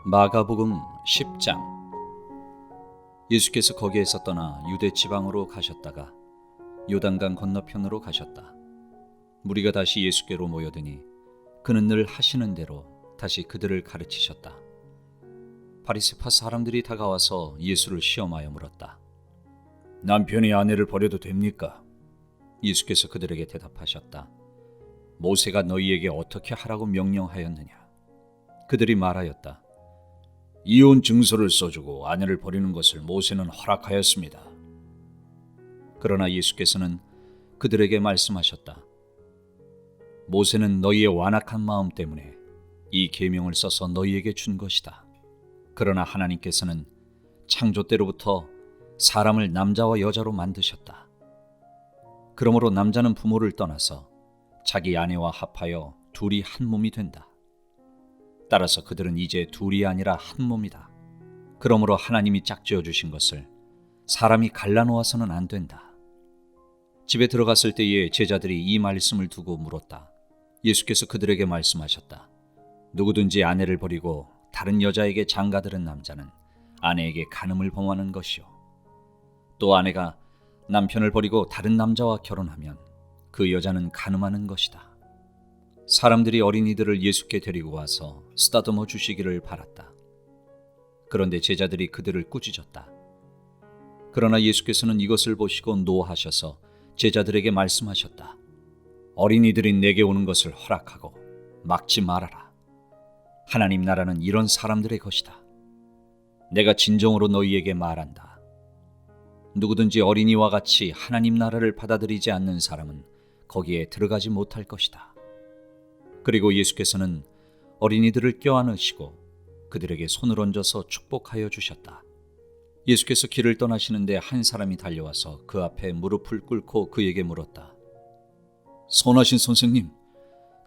마가복음 10장. 예수께서 거기에서 떠나 유대 지방으로 가셨다가 요단강 건너편으로 가셨다. 무리가 다시 예수께로 모여드니 그는 늘 하시는 대로 다시 그들을 가르치셨다. 바리새파 사람들이 다가와서 예수를 시험하여 물었다. 남편이 아내를 버려도 됩니까? 예수께서 그들에게 대답하셨다. 모세가 너희에게 어떻게 하라고 명령하였느냐? 그들이 말하였다. 이혼 증서를 써주고 아내를 버리는 것을 모세는 허락하였습니다. 그러나 예수께서는 그들에게 말씀하셨다. 모세는 너희의 완악한 마음 때문에 이 계명을 써서 너희에게 준 것이다. 그러나 하나님께서는 창조 때로부터 사람을 남자와 여자로 만드셨다. 그러므로 남자는 부모를 떠나서 자기 아내와 합하여 둘이 한 몸이 된다. 따라서 그들은 이제 둘이 아니라 한 몸이다. 그러므로 하나님이 짝지어 주신 것을 사람이 갈라놓아서는 안 된다. 집에 들어갔을 때에 제자들이 이 말씀을 두고 물었다. 예수께서 그들에게 말씀하셨다. 누구든지 아내를 버리고 다른 여자에게 장가들은 남자는 아내에게 간음을 범하는 것이요. 또 아내가 남편을 버리고 다른 남자와 결혼하면 그 여자는 간음하는 것이다. 사람들이 어린이들을 예수께 데리고 와서 쓰다듬어 주시기를 바랐다. 그런데 제자들이 그들을 꾸짖었다. 그러나 예수께서는 이것을 보시고 노하셔서 제자들에게 말씀하셨다. 어린이들이 내게 오는 것을 허락하고 막지 말아라. 하나님 나라는 이런 사람들의 것이다. 내가 진정으로 너희에게 말한다. 누구든지 어린이와 같이 하나님 나라를 받아들이지 않는 사람은 거기에 들어가지 못할 것이다. 그리고 예수께서는 어린이들을 껴안으시고 그들에게 손을 얹어서 축복하여 주셨다. 예수께서 길을 떠나시는데 한 사람이 달려와서 그 앞에 무릎을 꿇고 그에게 물었다. 선하신 선생님,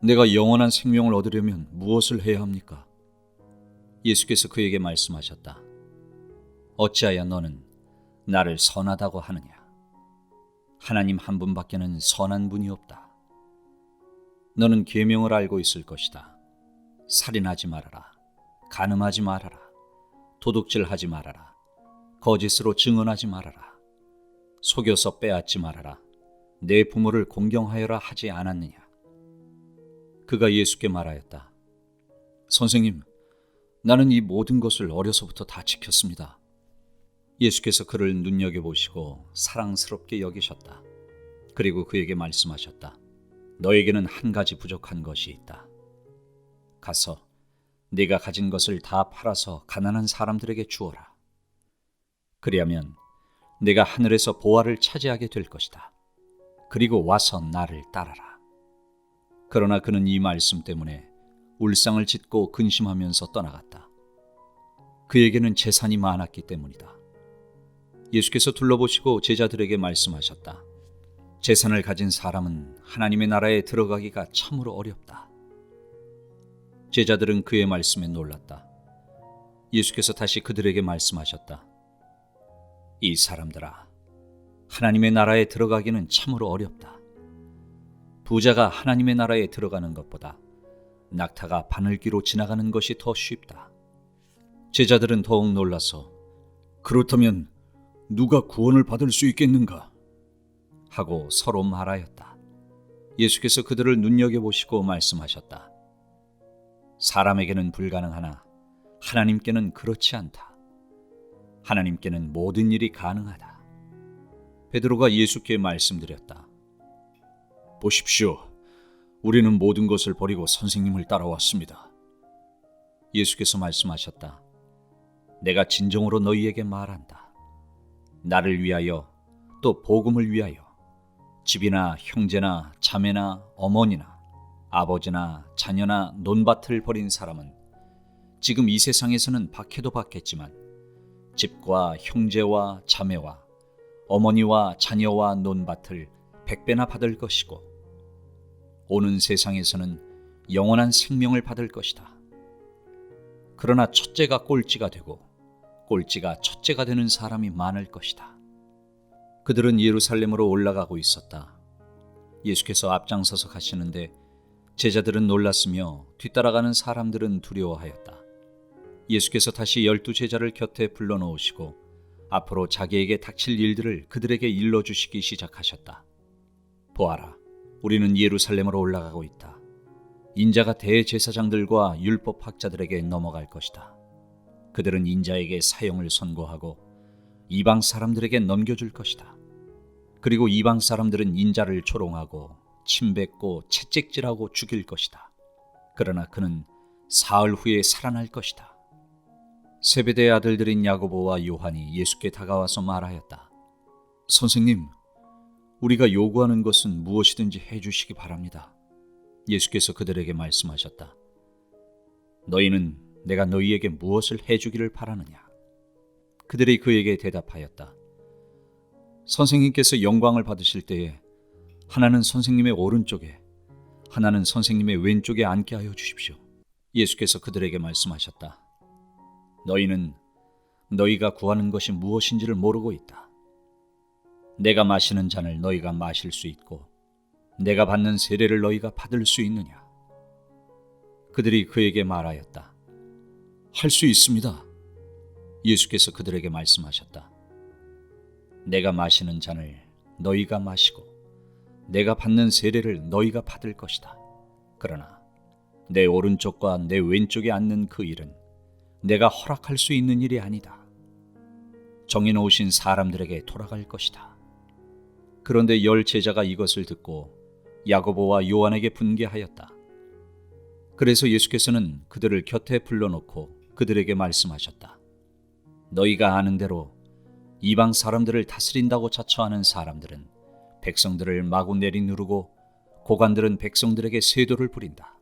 내가 영원한 생명을 얻으려면 무엇을 해야 합니까? 예수께서 그에게 말씀하셨다. 어찌하여 너는 나를 선하다고 하느냐? 하나님 한 분밖에는 선한 분이 없다. 너는 계명을 알고 있을 것이다. 살인하지 말아라. 간음하지 말아라. 도둑질하지 말아라. 거짓으로 증언하지 말아라. 속여서 빼앗지 말아라. 내 부모를 공경하여라 하지 않았느냐? 그가 예수께 말하였다. 선생님, 나는 이 모든 것을 어려서부터 다 지켰습니다. 예수께서 그를 눈여겨보시고 사랑스럽게 여기셨다. 그리고 그에게 말씀하셨다. 너에게는 한 가지 부족한 것이 있다. 가서 네가 가진 것을 다 팔아서 가난한 사람들에게 주어라. 그리하면 네가 하늘에서 보화를 차지하게 될 것이다. 그리고 와서 나를 따라라. 그러나 그는 이 말씀 때문에 울상을 짓고 근심하면서 떠나갔다. 그에게는 재산이 많았기 때문이다. 예수께서 둘러보시고 제자들에게 말씀하셨다. 재산을 가진 사람은 하나님의 나라에 들어가기가 참으로 어렵다. 제자들은 그의 말씀에 놀랐다. 예수께서 다시 그들에게 말씀하셨다. 이 사람들아, 하나님의 나라에 들어가기는 참으로 어렵다. 부자가 하나님의 나라에 들어가는 것보다 낙타가 바늘귀로 지나가는 것이 더 쉽다. 제자들은 더욱 놀라서 그렇다면 누가 구원을 받을 수 있겠는가? 하고 서로 말하였다. 예수께서 그들을 눈여겨보시고 말씀하셨다. 사람에게는 불가능하나 하나님께는 그렇지 않다. 하나님께는 모든 일이 가능하다. 베드로가 예수께 말씀드렸다. 보십시오. 우리는 모든 것을 버리고 선생님을 따라왔습니다. 예수께서 말씀하셨다. 내가 진정으로 너희에게 말한다. 나를 위하여 또 복음을 위하여 집이나 형제나 자매나 어머니나 아버지나 자녀나 논밭을 버린 사람은 지금 이 세상에서는 박해도 받겠지만 집과 형제와 자매와 어머니와 자녀와 논밭을 100배나 받을 것이고 오는 세상에서는 영원한 생명을 받을 것이다. 그러나 첫째가 꼴찌가 되고 꼴찌가 첫째가 되는 사람이 많을 것이다. 그들은 예루살렘으로 올라가고 있었다. 예수께서 앞장서서 가시는데 제자들은 놀랐으며 뒤따라가는 사람들은 두려워하였다. 예수께서 다시 12제자를 곁에 불러놓으시고 앞으로 자기에게 닥칠 일들을 그들에게 일러주시기 시작하셨다. 보아라, 우리는 예루살렘으로 올라가고 있다. 인자가 대제사장들과 율법학자들에게 넘어갈 것이다. 그들은 인자에게 사형을 선고하고 이방 사람들에게 넘겨줄 것이다. 그리고 이방 사람들은 인자를 조롱하고 침뱉고 채찍질하고 죽일 것이다. 그러나 그는 사흘 후에 살아날 것이다. 세베대의 아들들인 야고보와 요한이 예수께 다가와서 말하였다. 선생님, 우리가 요구하는 것은 무엇이든지 해주시기 바랍니다. 예수께서 그들에게 말씀하셨다. 너희는 내가 너희에게 무엇을 해주기를 바라느냐? 그들이 그에게 대답하였다. 선생님께서 영광을 받으실 때에 하나는 선생님의 오른쪽에, 하나는 선생님의 왼쪽에 앉게 하여 주십시오. 예수께서 그들에게 말씀하셨다. 너희는 너희가 구하는 것이 무엇인지를 모르고 있다. 내가 마시는 잔을 너희가 마실 수 있고 내가 받는 세례를 너희가 받을 수 있느냐? 그들이 그에게 말하였다. 할 수 있습니다. 예수께서 그들에게 말씀하셨다. 내가 마시는 잔을 너희가 마시고 내가 받는 세례를 너희가 받을 것이다. 그러나 내 오른쪽과 내 왼쪽에 앉는 그 일은 내가 허락할 수 있는 일이 아니다. 정해놓으신 사람들에게 돌아갈 것이다. 그런데 10제자가 이것을 듣고 야고보와 요한에게 분개하였다. 그래서 예수께서는 그들을 곁에 불러놓고 그들에게 말씀하셨다. 너희가 아는 대로 이방 사람들을 다스린다고 자처하는 사람들은 백성들을 마구 내리누르고 고관들은 백성들에게 세도를 부린다.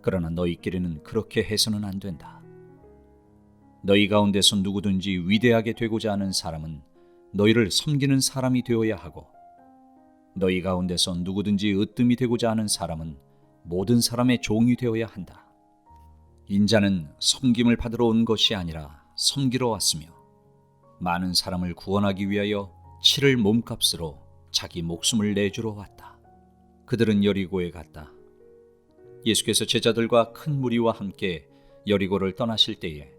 그러나 너희끼리는 그렇게 해서는 안 된다. 너희 가운데서 누구든지 위대하게 되고자 하는 사람은 너희를 섬기는 사람이 되어야 하고 너희 가운데서 누구든지 으뜸이 되고자 하는 사람은 모든 사람의 종이 되어야 한다. 인자는 섬김을 받으러 온 것이 아니라 섬기러 왔으며 많은 사람을 구원하기 위하여 치를 몸값으로 자기 목숨을 내주러 왔다. 그들은 여리고에 갔다. 예수께서 제자들과 큰 무리와 함께 여리고를 떠나실 때에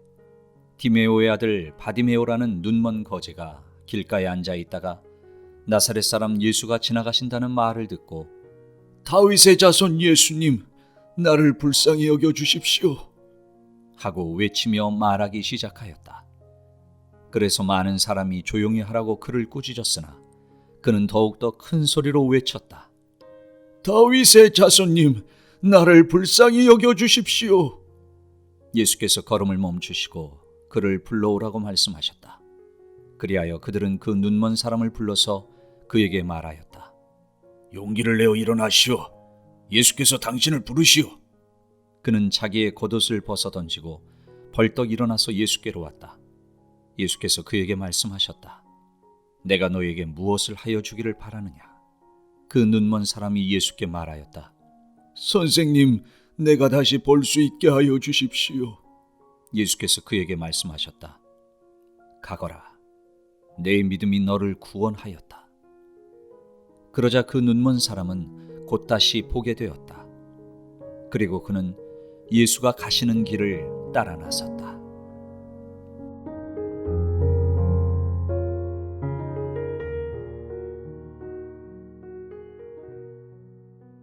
디메오의 아들 바디메오라는 눈먼 거지가 길가에 앉아 있다가 나사렛 사람 예수가 지나가신다는 말을 듣고 다윗의 자손 예수님, 나를 불쌍히 여겨 주십시오 하고 외치며 말하기 시작하였다. 그래서 많은 사람이 조용히 하라고 그를 꾸짖었으나 그는 더욱더 큰 소리로 외쳤다. 다윗의 자손님, 나를 불쌍히 여겨 주십시오. 예수께서 걸음을 멈추시고 그를 불러오라고 말씀하셨다. 그리하여 그들은 그 눈먼 사람을 불러서 그에게 말하였다. 용기를 내어 일어나시오. 예수께서 당신을 부르시오. 그는 자기의 겉옷을 벗어 던지고 벌떡 일어나서 예수께로 왔다. 예수께서 그에게 말씀하셨다. 내가 너에게 무엇을 하여 주기를 바라느냐? 그 눈먼 사람이 예수께 말하였다. 선생님, 내가 다시 볼 수 있게 하여 주십시오. 예수께서 그에게 말씀하셨다. 가거라. 내 믿음이 너를 구원하였다. 그러자 그 눈먼 사람은 곧 다시 보게 되었다. 그리고 그는 예수가 가시는 길을 따라 나섰다.